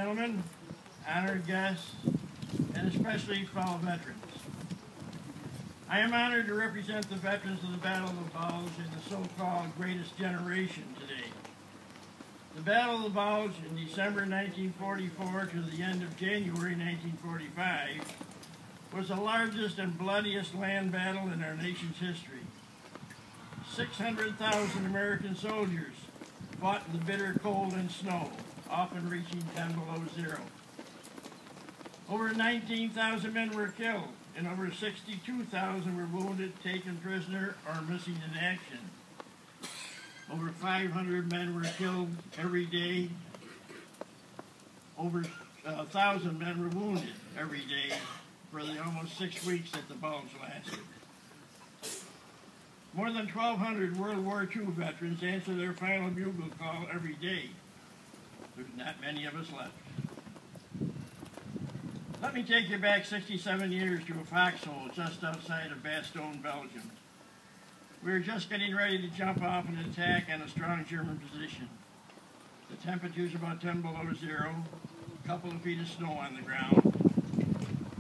gentlemen, honored guests, and especially fellow veterans. I am honored to represent the veterans of the Battle of the Bulge and the so-called greatest generation today. The Battle of the Bulge in December 1944 to the end of January 1945 was the largest and bloodiest land battle in our nation's history. 600,000 American soldiers fought in the bitter cold and snow, often reaching 10 below zero. Over 19,000 men were killed, and over 62,000 were wounded, taken prisoner, or missing in action. Over 500 men were killed every day. Over 1,000 men were wounded every day for the almost 6 weeks that the Bulge lasted. More than 1,200 World War II veterans answer their final bugle call every day. There's not many of us left. Let me take you back 67 years to a foxhole just outside of Bastogne, Belgium. We were just getting ready to jump off an attack on a strong German position. The temperature's about 10 below zero, a couple of feet of snow on the ground.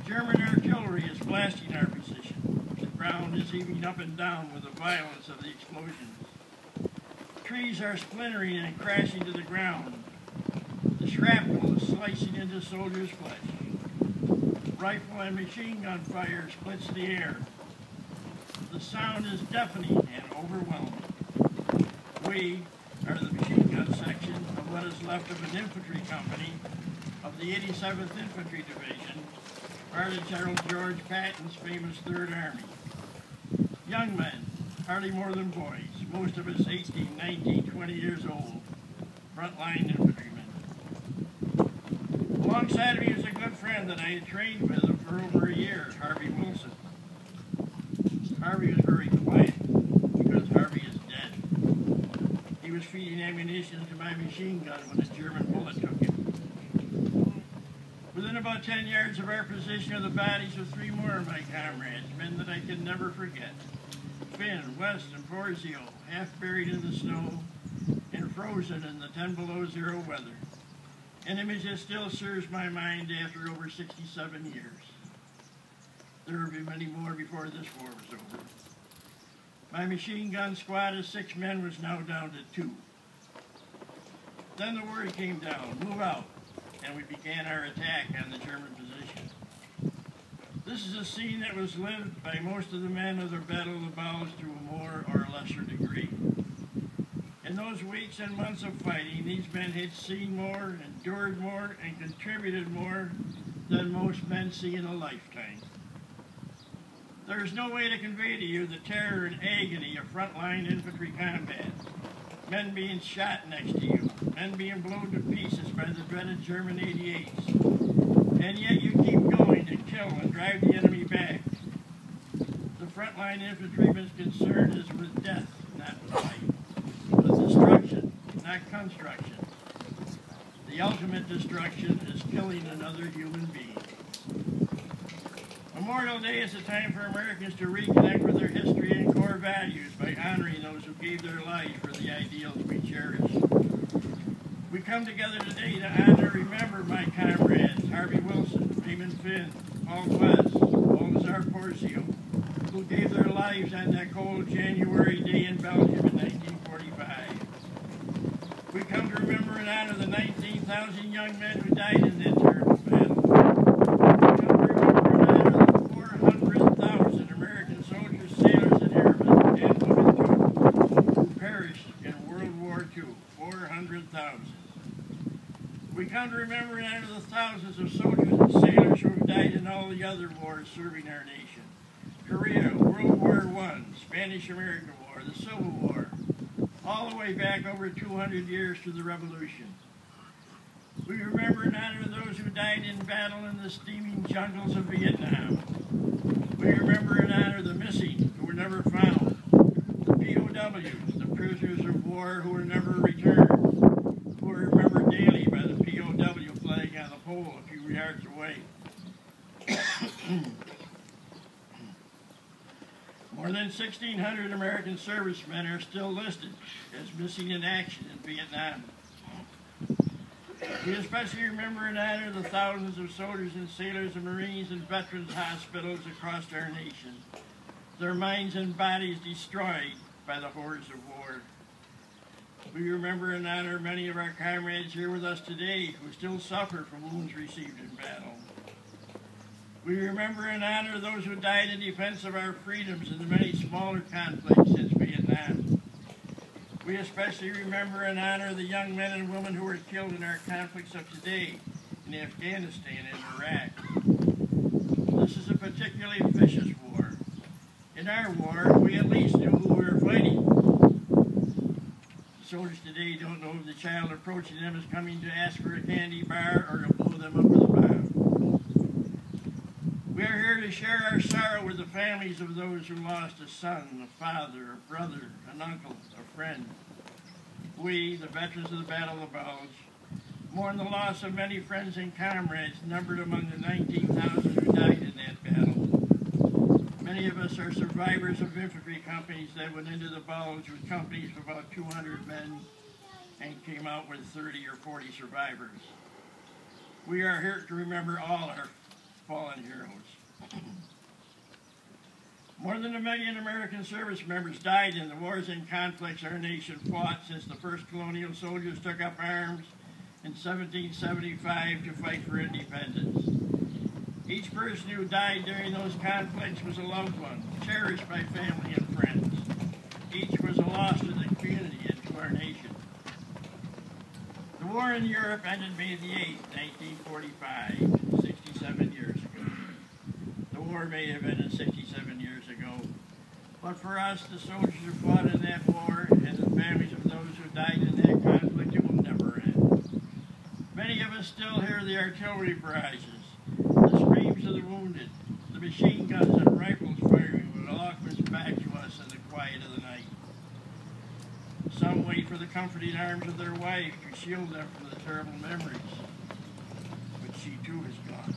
German artillery is blasting our position. The ground is heaving up and down with the violence of the explosions. Trees are splintering and crashing to the ground. The shrapnel is slicing into soldiers' flesh. Rifle and machine gun fire splits the air. The sound is deafening and overwhelming. We are the machine gun section of what is left of an infantry company of the 87th Infantry Division, part of General George Patton's famous Third Army. Young men, hardly more than boys, most of us 18, 19, 20 years old, frontline infantrymen. Alongside of me was a good friend that I had trained with for over a year, Harvey Wilson. Harvey was very quiet because Harvey is dead. He was feeding ammunition to my machine gun when a German bullet took him. Within about 10 yards of our position are the bodies of 3 more of my comrades, men that I can never forget. Finn, West, and Porzio, half buried in the snow and frozen in the 10 below zero weather. An image that still serves my mind after over 67 years. There will be many more before this war was over. My machine gun squad of 6 men was now down to 2. Then the word came down, move out, and we began our attack on the German position. This is a scene that was lived by most of the men of the Battle of the Bulge to a more or lesser degree. In those weeks and months of fighting, these men had seen more, endured more, and contributed more than most men see in a lifetime. There is no way to convey to you the terror and agony of frontline infantry combat. Men being shot next to you, men being blown to pieces by the dreaded German 88s. And yet you keep going to kill and drive the enemy back. The frontline infantryman's concern is with death, not fight. With destruction, not construction. The ultimate destruction is killing another human being. Memorial Day is a time for Americans to reconnect with their history and core values by honoring those who gave their lives for the ideals we cherish. We come together today to honor and remember my comrades, Harvey Wilson, Raymond Finn, Paul West, Balthazar Porzio, who gave their lives on that cold January day in Belgium in 1945. We come to remember and honor the 19,000 young men who died in that terrible battle. We come to remember and honor the 400,000 American soldiers, sailors, and airmen, and women too, who perished in World War II. 400,000. We come to remember and honor the thousands of soldiers and sailors who have died in all the other wars serving our nation. Korea, World War I, Spanish-American War, the Civil War, all the way back over 200 years to the Revolution. We remember and honor those who died in battle in the steaming jungles of Vietnam. We remember and honor the missing who were never found, the POWs, the prisoners of war who were never returned, who are remembered daily by the POW flag on the pole a few yards away. More than 1,600 American servicemen are still listed as missing in action in Vietnam. We especially remember and honor the thousands of soldiers and sailors and Marines and veterans hospitals across our nation, their minds and bodies destroyed by the horrors of war. We remember and honor many of our comrades here with us today who still suffer from wounds received in battle. We remember and honor those who died in defense of our freedoms in the many smaller conflicts since Vietnam. We especially remember and honor the young men and women who were killed in our conflicts of today in Afghanistan and Iraq. This is a particularly vicious war. In our war, we at least knew who we were fighting. The soldiers today don't know if the child approaching them is coming to ask for a candy bar or to blow them up with a bomb. We are here to share our sorrow with the families of those who lost a son, a father, a brother, an uncle, a friend. We, the veterans of the Battle of the Bulge, mourn the loss of many friends and comrades numbered among the 19,000 who died in that battle. Many of us are survivors of infantry companies that went into the Bulge with companies of about 200 men and came out with 30 or 40 survivors. We are here to remember all our fallen heroes. More than 1 million American service members died in the wars and conflicts our nation fought since the first colonial soldiers took up arms in 1775 to fight for independence. Each person who died during those conflicts was a loved one, cherished by family and friends. Each was a loss to the community and to our nation. The war in Europe ended May the 8th, 1945, 67 years ago. The war may have ended 67 years ago, but for us, the soldiers who fought in that war and the families of those who died in that conflict, it will never end. Many of us still hear the artillery barrages, the screams of the wounded, the machine guns and rifles firing with eloquence back to us in the quiet of the night. Some wait for the comforting arms of their wife to shield them from the terrible memories, but she too is gone.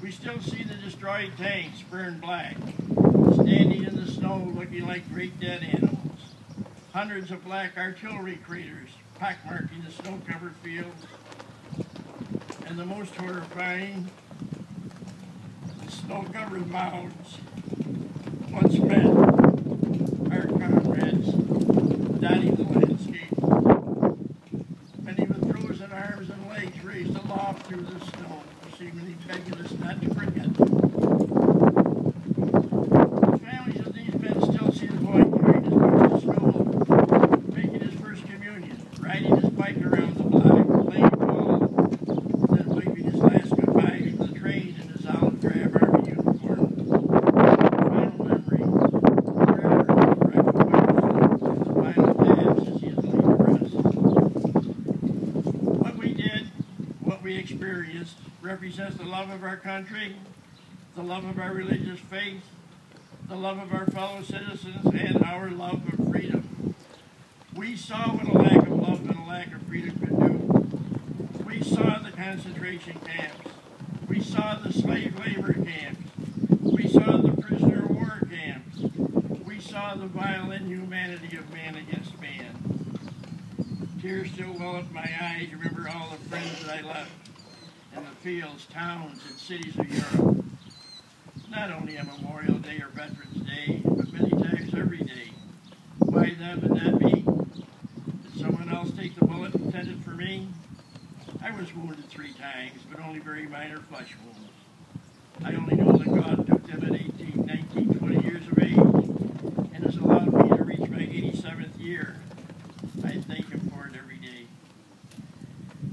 We still see the destroyed tanks burned black, standing in the snow looking like great dead animals. Hundreds of black artillery craters pockmarking the snow-covered fields. And the most horrifying, the snow-covered mounds once met our comrades dotting the landscape. Many with frozen arms and legs raised aloft through the snow, seemingly begging us not to forget them. The families of these men still see the boy carrying his books to school, making his first communion, riding his bike around the block, playing ball, then waving his last goodbye to the train in his olive drab army uniform. Final memory, forever, rifle fires, his final paths as he is laid to rest. What we did, what we experienced, represents the love of our country, the love of our religious faith, the love of our fellow citizens, and our love of freedom. We saw what a lack of love and a lack of freedom could do. We saw the concentration camps. We saw the slave labor camps. We saw the prisoner of war camps. We saw the vile inhumanity of man against man. Tears still well up my eyes. Remember all the friends that I left in the fields, towns, and cities of Europe. Not only on Memorial Day or Veterans Day, but many times every day. Why them and not me? Did someone else take the bullet intended for me? I was wounded 3 times, but only very minor flesh wounds. I only know that God took them at 18, 19, 20 years of age, and has allowed me to reach my 87th year. I thank Him for it every day.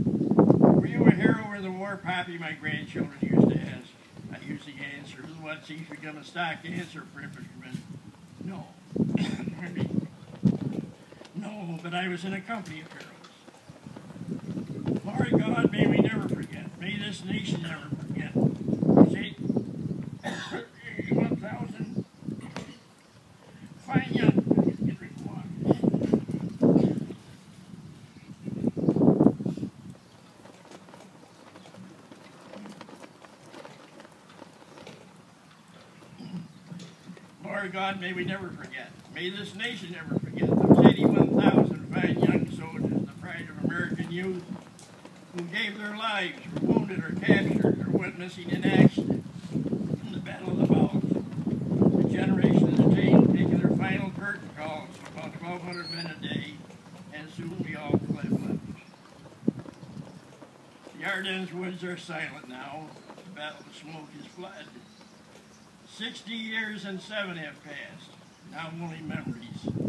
Were you a hero in the war, Poppy? My grandchildren used to ask. I usually answer, what's each become a stock answer for infantrymen? No. No, but I was in a company of heroes. Glory God, may we never forget. May this nation never forget. See, 81,000 fine young men get water. Lord God, may we never forget. May this nation never forget those 81,000 fine young soldiers, the pride of American youth who gave their lives, were wounded or captured, or went missing in action in the Battle of the Bulge. The generation of the team taking their final curtain calls for about 1,200 men a day, and soon we all fled left. The Ardennes woods are silent now. The battle of smoke is fled. 60 years and 7 have passed. Now only memories.